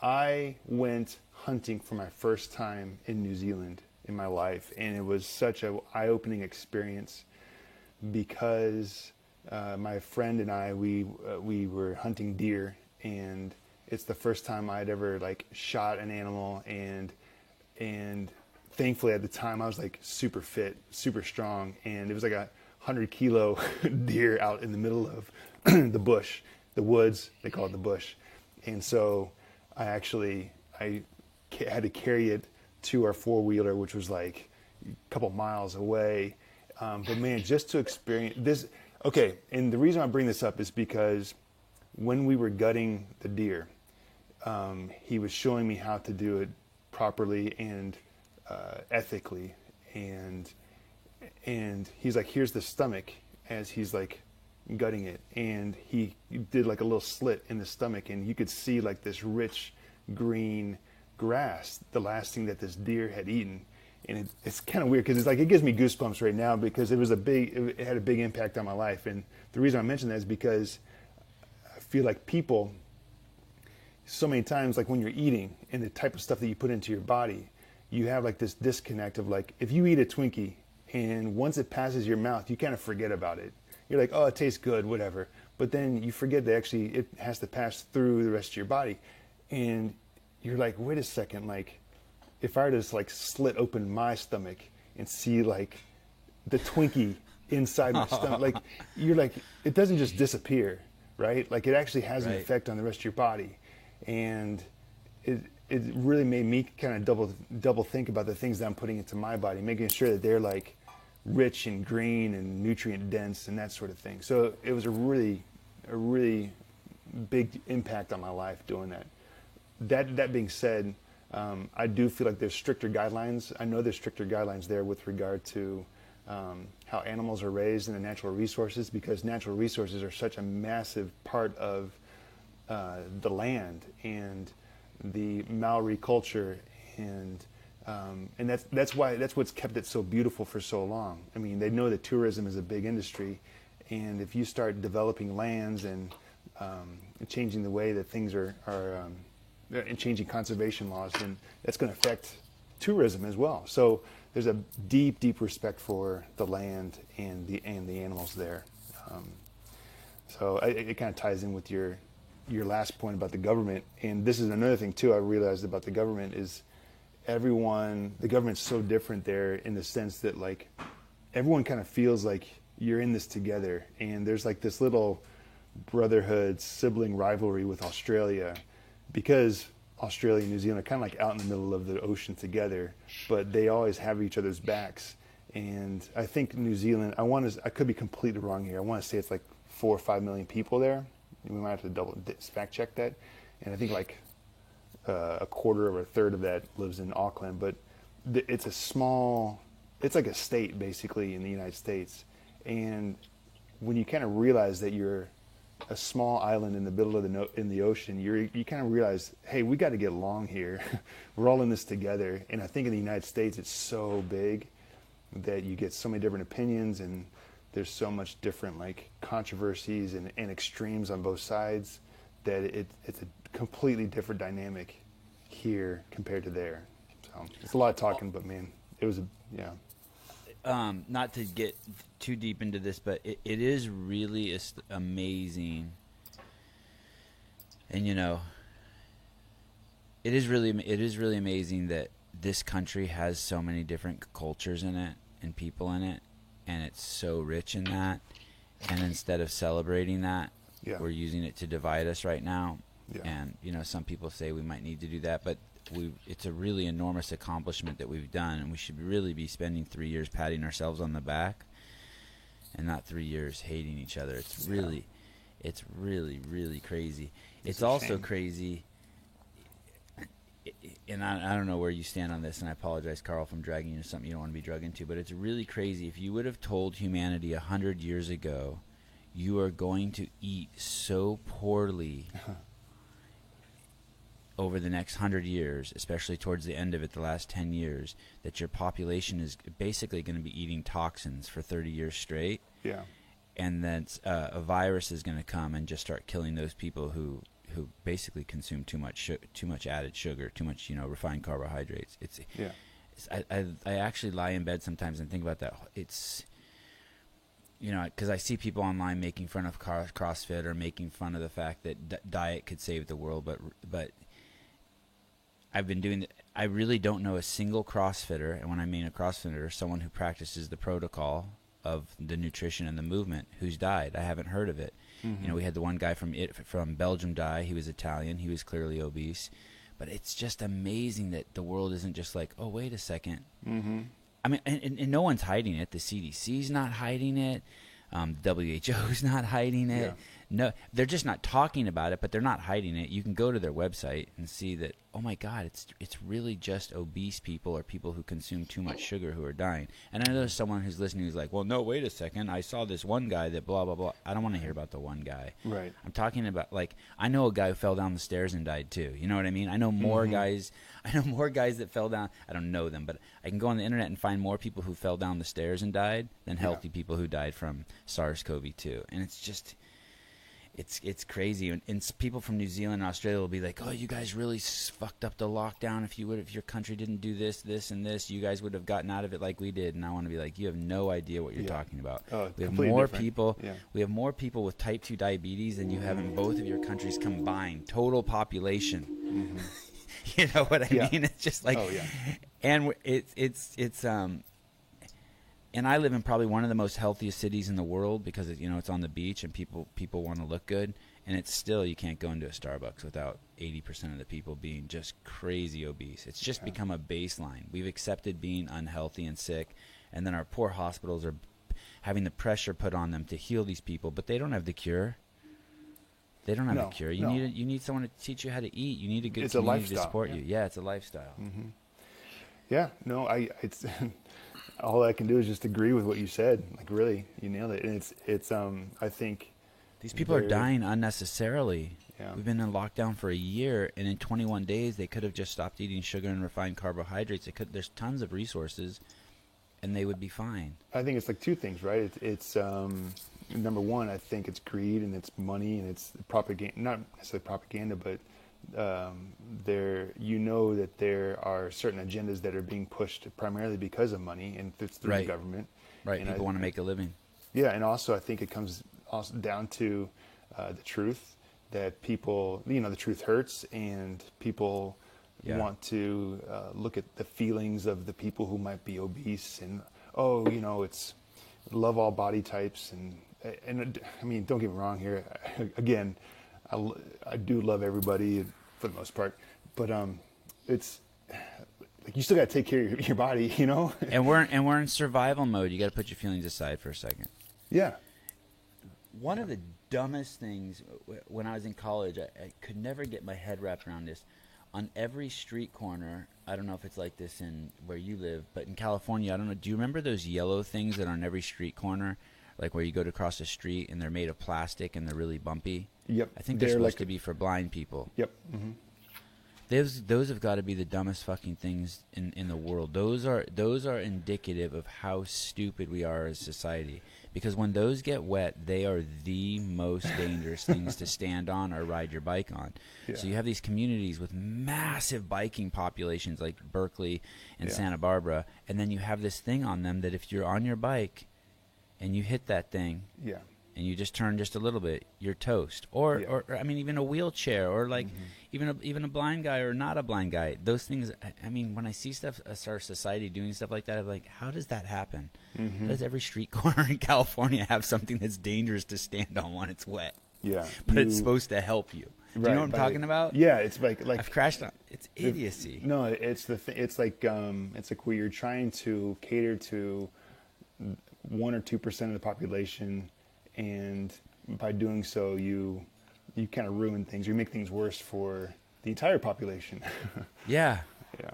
I went hunting for my first time in New Zealand in my life, and it was such a eye-opening experience because my friend and I we were hunting deer, and it's the first time I'd ever like shot an animal, and thankfully at the time I was like super fit, super strong, and it was like a 100-kilo deer out in the middle of the bush, the woods, they call it the bush. And so I had to carry it to our four-wheeler, which was like a couple miles away. But man, just to experience this. Okay, and the reason I bring this up is because when we were gutting the deer, he was showing me how to do it properly and ethically, and he's like, here's the stomach, as he's like gutting it, and he did like a little slit in the stomach, and you could see like this rich green grass, the last thing that this deer had eaten. And it's kind of weird because it's like, it gives me goosebumps right now because it had a big impact on my life. And the reason I mention that is because I feel like people, so many times, like when you're eating and the type of stuff that you put into your body, you have like this disconnect of like, if you eat a Twinkie and once it passes your mouth, you kind of forget about it. You're like, oh, it tastes good, whatever. But then you forget that actually it has to pass through the rest of your body. And you're like, wait a second, like, if I were to just like slit open my stomach and see like the Twinkie inside my stomach, like, you're like, it doesn't just disappear, right? Like, it actually has an effect on the rest of your body. And it really made me kind of double think about the things that I'm putting into my body, making sure that they're like rich and green and nutrient dense and that sort of thing. So it was a really big impact on my life doing that. That being said, I do feel like there's stricter guidelines. I know there's stricter guidelines there with regard to how animals are raised in the natural resources, because natural resources are such a massive part of the land and the Maori culture, and that's what's kept it so beautiful for so long. I mean, they know that tourism is a big industry, and if you start developing lands and changing the way that things are and changing conservation laws, then that's going to affect tourism as well. So there's a deep respect for the land and the animals there. So it kind of ties in with your last point about the government. And this is another thing too I realized about the government is the government's so different there in the sense that like everyone kind of feels like you're in this together, and there's like this little brotherhood, sibling rivalry with Australia, because Australia and New Zealand are kind of like out in the middle of the ocean together, but they always have each other's backs. And I think New Zealand, I could be completely wrong here. I want to say it's like 4 or 5 million people there. We might have to fact check that. And I think like a quarter or a third of that lives in Auckland, but it's like a state basically in the United States. And when you kind of realize that you're a small island in the middle of the ocean, you kind of realize, hey, we got to get along here. We're all in this together. And I think in the United States, it's so big that you get so many different opinions, and there's so much different like controversies and extremes on both sides that it's a completely different dynamic here compared to there. So it's a lot of talking, but man, it was not to get too deep into this, but it is really amazing. And it is really amazing that this country has so many different cultures in it and people in it, and it's so rich in that. And instead of celebrating that, we're using it to divide us right now. Yeah. And some people say we might need to do that, but it's a really enormous accomplishment that we've done, and we should really be spending 3 years patting ourselves on the back and not 3 years hating each other. It's really really crazy. It's also crazy, and I don't know where you stand on this, and I apologize, Carl, if I'm dragging you into something you don't want to be dragged into, but it's really crazy. If you would have told humanity 100 years ago you are going to eat so poorly over the next 100 years, especially towards the end of it, the last 10 years, that your population is basically going to be eating toxins for 30 years straight. Yeah. And then a virus is going to come and just start killing those people who who basically consume too much added sugar, too much refined carbohydrates. I actually lie in bed sometimes and think about that. It's because I see people online making fun of CrossFit or making fun of the fact that diet could save the world, but I've been doing I really don't know a single CrossFitter, and when I mean a CrossFitter, someone who practices the protocol of the nutrition and the movement who's died. I haven't heard of it. Mm-hmm. We had the one guy from Belgium die. He was Italian. He was clearly obese. But it's just amazing that the world isn't just like, oh, wait a second. Mm-hmm. I mean, and no one's hiding it. The CDC's not hiding it. WHO's not hiding it. Yeah. No, they're just not talking about it, but they're not hiding it. You can go to their website and see that, oh my God, it's really just obese people or people who consume too much sugar who are dying. And I know there's someone who's listening who's like, well, no, wait a second. I saw this one guy that blah, blah, blah. I don't want to hear about the one guy. Right. I'm talking about, like, I know a guy who fell down the stairs and died too. You know what I mean? I know more guys. I know more guys that fell down. I don't know them, but I can go on the internet and find more people who fell down the stairs and died than healthy people who died from SARS-CoV-2. And it's just... It's crazy, and people from New Zealand and Australia will be like, "Oh, you guys really fucked up the lockdown. If your country didn't do this, and this, you guys would have gotten out of it like we did." And I want to be like, "You have no idea what you're talking about. We have more people. Yeah. We have more people with type 2 diabetes than you have in both of your countries combined, total population." Mm-hmm. You know what I mean? It's just like, and it's and I live in probably one of the most healthiest cities in the world because it's on the beach and people want to look good, and it's still, you can't go into a Starbucks without 80% of the people being just crazy obese. It's just become a baseline. We've accepted being unhealthy and sick, and then our poor hospitals are having the pressure put on them to heal these people, but they don't have the cure. They don't have the cure. You need someone to teach you how to eat. You need a good community to support you. Yeah, it's a lifestyle. Mm-hmm. Yeah, no, it's all I can do is just agree with what you said. Like, really, you nailed it. And it's I think these people are dying unnecessarily. Yeah. We've been in lockdown for a year, and in 21 days they could have just stopped eating sugar and refined carbohydrates. There's tons of resources, and they would be fine. I think it's like two things, right? It's number one, I think it's greed and it's money and it's propaganda, not necessarily propaganda, but that there are certain agendas that are being pushed primarily because of money, and it's through the government. Right. And people want to make a living. Yeah, and also I think it comes also down to the truth, that people, the truth hurts, and people want to look at the feelings of the people who might be obese, and it's love all body types, and I mean, don't get me wrong here. Again, I do love everybody for the most part, but it's like you still got to take care of your body, And we're in survival mode. You got to put your feelings aside for a second. Yeah. One of the dumbest things when I was in college, I could never get my head wrapped around this. On every street corner, I don't know if it's like this in where you live, but in California, I don't know. Do you remember those yellow things that are on every street corner? Like where you go to cross the street and they're made of plastic and they're really bumpy. Yep. I think they're supposed to be for blind people. Yep. Mm-hmm. Those have got to be the dumbest fucking things in the world. Those are indicative of how stupid we are as society. Because when those get wet, they are the most dangerous things to stand on or ride your bike on. Yeah. So you have these communities with massive biking populations like Berkeley and Santa Barbara, and then you have this thing on them that if you're on your bike and you hit that thing, and you just turn just a little bit, you're toast. Or I mean, even a wheelchair, or like even a blind guy or not a blind guy. Those things. I mean, when I see stuff, our society doing stuff like that, I'm like, how does that happen? Mm-hmm. How does every street corner in California have something that's dangerous to stand on when it's wet? Yeah, but it's supposed to help you. Do you know what I'm talking about? Yeah, it's like I've crashed on. It's idiocy. No, it's it's like where you're trying to cater to 1 or 2% of the population, and by doing so, you kind of ruin things. You make things worse for the entire population. Yeah. Yeah.